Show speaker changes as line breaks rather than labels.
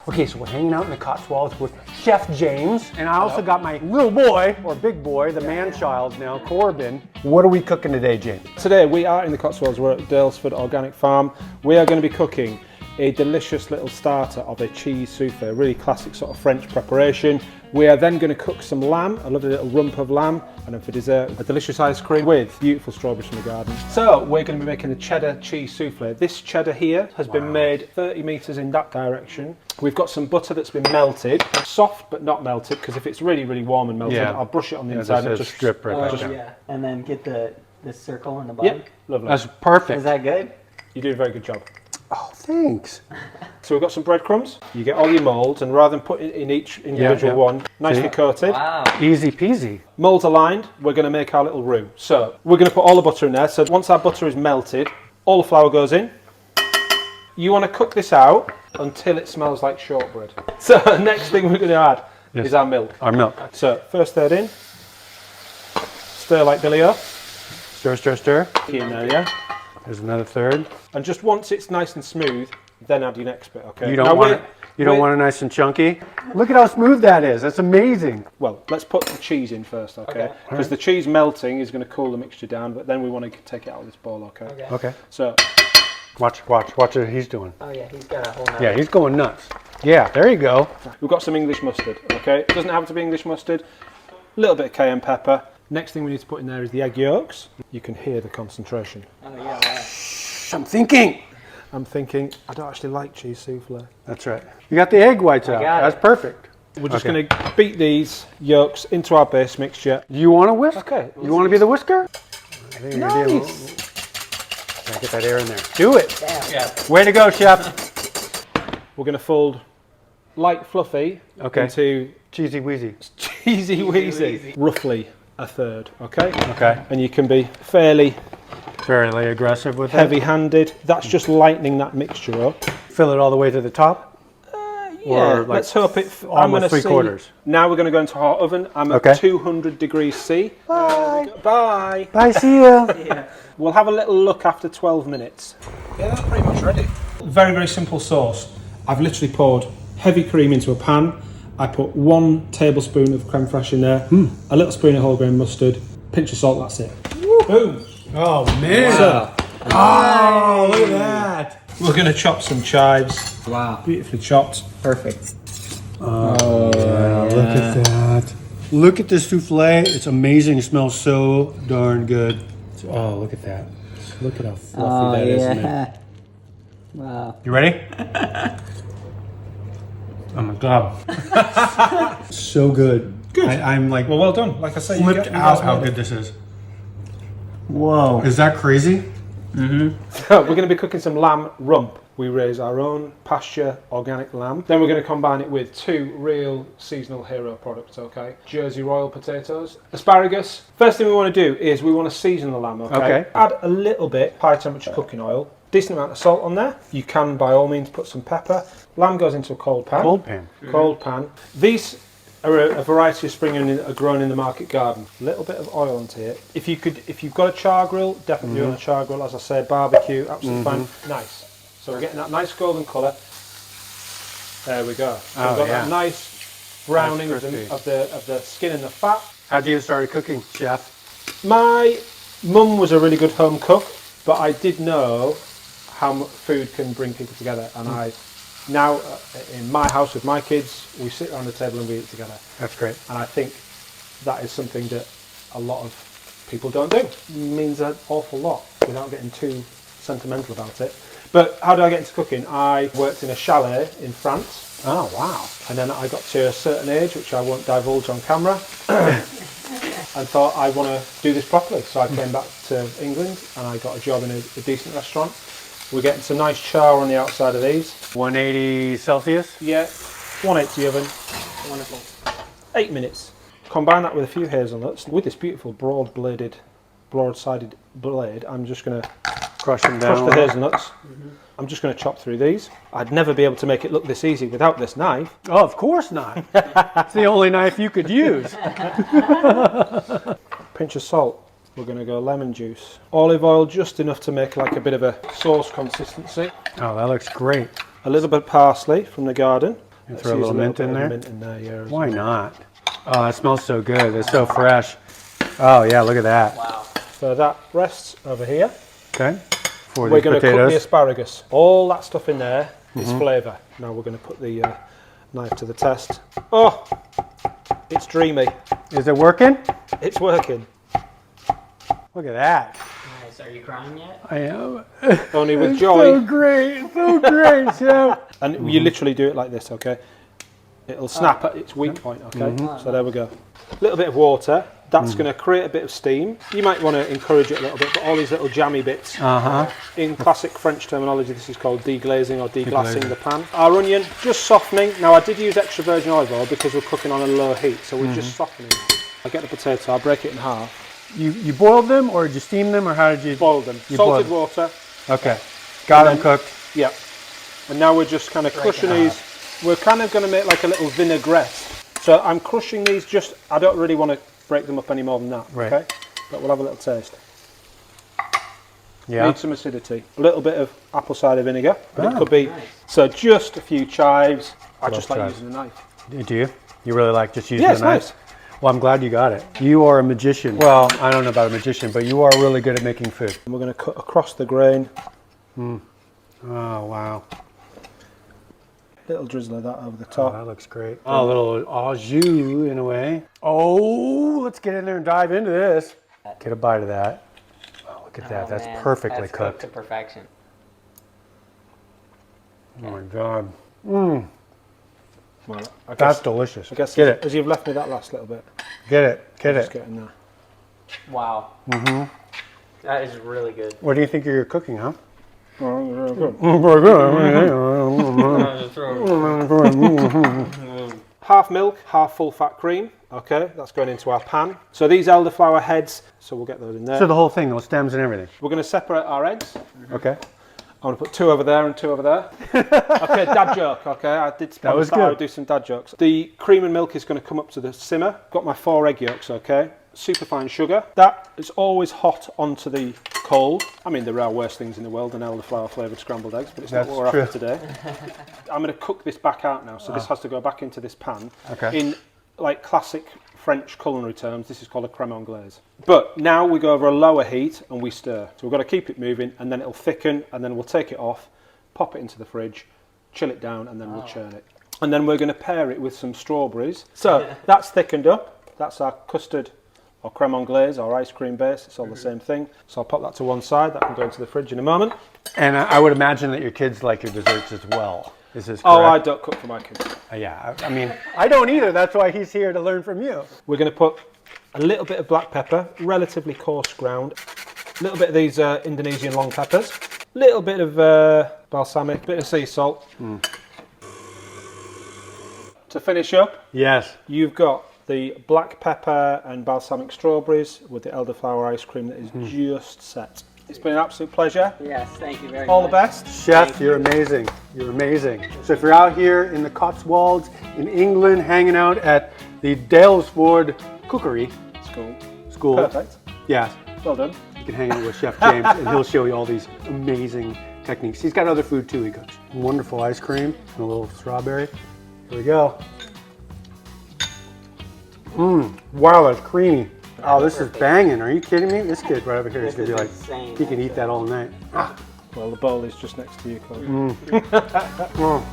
Okay, so we're hanging out in the Cotswolds with Chef James, and I also got my little boy, or big boy, the man-child now, Corbin. What are we cooking today, James?
Today we are in the Cotswolds, we're at Daylesford Organic Farm. We are going to be cooking a delicious little starter of a cheese soufflé, a really classic sort of French preparation. We are then going to cook some lamb, a lovely little rump of lamb, and then for dessert, a delicious ice cream with beautiful strawberries from the garden. So we're going to be making the cheddar cheese soufflé. This cheddar here has been made 30 metres in that direction. We've got some butter that's been melted, soft but not melted, because if it's really, really warm and melted, I'll brush it on the inside and just
strip right there.
Yeah, and then get the circle in the bottom.
Yep, lovely.
That's perfect.
Is that good?
You do a very good job.
Oh, thanks.
So we've got some breadcrumbs. You get all your moulds, and rather than put it in each individual one, nicely coated.
Wow.
Easy peasy.
Moulds aligned, we're going to make our little roux. So we're going to put all the butter in there. So once our butter is melted, all the flour goes in. You want to cook this out until it smells like shortbread. So next thing we're going to add is our milk.
Our milk.
So first third in, stir like Billy-O.
Stir, stir, stir.
Key in there, yeah.
There's another third.
And just once it's nice and smooth, then add your next bit, okay?
You don't want it. You don't want it nice and chunky. Look at how smooth that is. That's amazing.
Well, let's put the cheese in first, okay? Because the cheese melting is going to cool the mixture down, but then we want to take it out of this bowl, okay?
Okay.
So,
Watch what he's doing.
Oh yeah, he's got a whole nother.
Yeah, he's going nuts. Yeah, there you go.
we've got some English mustard, okay? It doesn't have to be English mustard. A little bit of cayenne pepper. Next thing we need to put in there is the egg yolks. You can hear the concentration.
Oh yeah, wow.
I'm thinking.
I'm thinking, I don't actually like cheese souffle.
That's right. You got the egg whites out.
got
That's
it.
perfect.
We're just going to beat these yolks into our base mixture.
Do you want to whisk?
Okay.
You want to be the whisker? I think you're doing. Gotta get that air in there. Do it.
Damn. Yeah.
Way to go, chef.
We're going to fold light fluffy into
Cheesy wheezy.
cheesy wheezy, roughly a third, okay?
Okay.
And you can be fairly
Fairly aggressive with it.
heavy-handed. That's just lightening that mixture up.
Fill it all the way to the top.
Yeah,
like
let's hope it.
almost
gonna
three quarters.
Now we're going to go into our oven. I'm at 200 degrees C.
Bye.
Bye.
Bye. See ya.
Yeah.
We'll have a little look after 12 minutes. Yeah, that's pretty much ready. Very, very simple sauce. I've literally poured heavy cream into a pan. I put 1 tablespoon of creme fraiche in there, a little spoon of whole grain mustard, pinch of salt, that's it. Boom.
Oh man.
So,
Oh, look at that.
we're going to chop some chives.
Wow.
Beautifully chopped.
Perfect.
Oh, yeah, look at that. Look at this souffle. It's amazing. It smells so darn good. Oh, look at that. Look at how fluffy that is. Isn't it?
Wow.
You ready? Oh my god. So good. Good. I'm like
Well done. Like I say,
flipped out how good this is. Whoa. Is that crazy?
So we're going to be cooking some lamb rump. We raise our own pasture organic lamb. Then we're going to combine it with 2 real seasonal hero products, okay? Jersey Royal potatoes, asparagus. First thing we want to do is we want to season the lamb, okay? Add a little bit high temperature cooking oil. Decent amount of salt on there. You can by all means put some pepper. Lamb goes into a cold pan.
Cold pan.
Cold pan. These are a variety of spring onions that are grown in the market garden. A little bit of oil onto it. If you've got a char grill, definitely on a char grill. As I said, barbecue, absolutely fine. Nice. So we're getting that nice golden colour. There we go. So we've got that nice browning of the skin and the fat.
How'd you get started cooking, chef?
My mum was a really good home cook, but I did know how much food can bring people together, and I now in my house with my kids, we sit around the table and we eat together.
That's great.
And I think that is something that a lot of people don't do. It means an awful lot without getting too sentimental about it. But how did I get into cooking? I worked in a chalet in France.
Oh, wow.
And then I got to a certain age, which I won't divulge on camera, and thought I want to do this properly. So I came back to England and I got a job in a decent restaurant. We're getting some nice char on the outside of these.
180 Celsius?
Yeah, 180 oven.
Wonderful.
8 minutes. Combine that with a few hazelnuts. With this beautiful broad-sided blade, I'm just going to
Crush them down.
crush the hazelnuts. I'm just going to chop through these. I'd never be able to make it look this easy without this knife.
Oh, of course not. It's the only knife you could use.
Pinch of salt. We're going to go lemon juice. Olive oil, just enough to make like a bit of a sauce consistency.
Oh, that looks great.
A little bit of parsley from the garden.
You throw a little mint in there?
Mint in there, yeah.
Why not? Oh, that smells so good. It's so fresh. Oh yeah, look at that.
Wow.
So that rests over here.
Okay. For
We're
these
going to cook
potatoes.
the asparagus. All that stuff in there is flavour. Now we're going to put the knife to the test. Oh, it's dreamy.
Is it working?
It's working.
Look at that.
Nice. Are you crying yet?
I am.
Only with
It's
joy.
so great. So great, Chef.
And you literally do it like this, okay? It'll snap at its weak point, okay? So there we go. A little bit of water. That's going to create a bit of steam. You might want to encourage it a little bit, but all these little jammy bits. In classic French terminology, this is called deglazing or deglassing the pan. Our onion, just softening. Now I did use extra virgin olive oil because we're cooking on a low heat, so we're just softening. I get the potato, I break it in half.
You boiled them, or did you steam them, or how did you?
Boiled them.
You
Salted
boiled.
water.
Okay. Got them
then-
cooked.
Yeah. And now we're just kind of crushing these. We're kind of going to make like a little vinaigrette. So I'm crushing these just, I don't really want to break them up any more than that,
Right.
okay? But we'll have a little taste.
Yeah.
Need some acidity. A little bit of apple cider vinegar. But it
Oh.
could be,
Nice.
so just a few chives. I
Love
just like
chives.
using a knife.
Do you? You really like just using
Yeah,
a
it's
knife?
nice.
Well, I'm glad you got it. You are a magician. Well, I don't know about a magician, but you are really good at making food.
And we're going to cut across the grain.
Oh, wow.
Little drizzle of that over the
Oh,
top.
that looks great. Oh, a little au jus in a way. Oh, let's get in there and dive into this. Get a bite of that. Oh, look at that.
Oh,
That's
man.
perfectly
That's
cooked.
to perfection.
Oh my God.
Well, I
That's
guess,
delicious.
I guess
Get it.
as you've left me that last little bit.
Get it. Get
Just
it.
get in there.
Wow. That is really good.
What do you think you're cooking, huh?
Oh, really good. Half milk, half full fat cream. Okay, that's going into our pan. So these elderflower heads, so we'll get those in there.
So the whole thing, those stems and everything.
We're going to separate our eggs.
Okay.
I'm going to put 2 over there and 2 over there. Okay, dad joke. Okay, I did
That was
promise that I
good.
would do some dad jokes. The cream and milk is going to come up to the simmer. Got my 4 egg yolks. Okay, super fine sugar. That is always hot onto the coal. I mean, there are worse things in the world than elderflower flavoured scrambled eggs, but it's
That's
not what we're
true.
after today. I'm going to cook this back out now, so this has to go back into this pan.
Okay.
In like classic French culinary terms, this is called a crème anglaise. But now we go over a lower heat and we stir. So we've got to keep it moving, and then it'll thicken, and then we'll take it off, pop it into the fridge, chill it down, and then we'll churn it. And then we're going to pair it with some strawberries. So that's thickened up. That's our custard or crème anglaise or ice cream base. It's all the same thing. So I'll pop that to one side. That can go into the fridge in a moment.
And I would imagine that your kids like your desserts as well. Is this
Oh, I
correct?
don't cook for my kids.
Yeah, I mean, I don't either. That's why he's here to learn from you.
We're going to put a little bit of black pepper, relatively coarse ground, a little bit of these Indonesian long peppers, a little bit of balsamic, bit of sea salt. To finish up,
Yes.
you've got the black pepper and balsamic strawberries with the elderflower ice cream that is just set. It's been an absolute pleasure.
Yes, thank you very much.
All the best.
Chef, you're amazing. You're amazing. So if you're out here in the Cotswolds in England, hanging out at the Daylesford Cookery School.
Perfect.
Yes.
Well done.
You can hang out with Chef James and he'll show you all these amazing techniques. He's got other food too he cooks. Wonderful ice cream and a little strawberry. Here we go. Wow, that's creamy. Oh, this is banging. Are you kidding me? This kid right over here is going to be like,
insane.
he can eat that all night.
Well, the bowl is just next to you, Chloe.
Oh,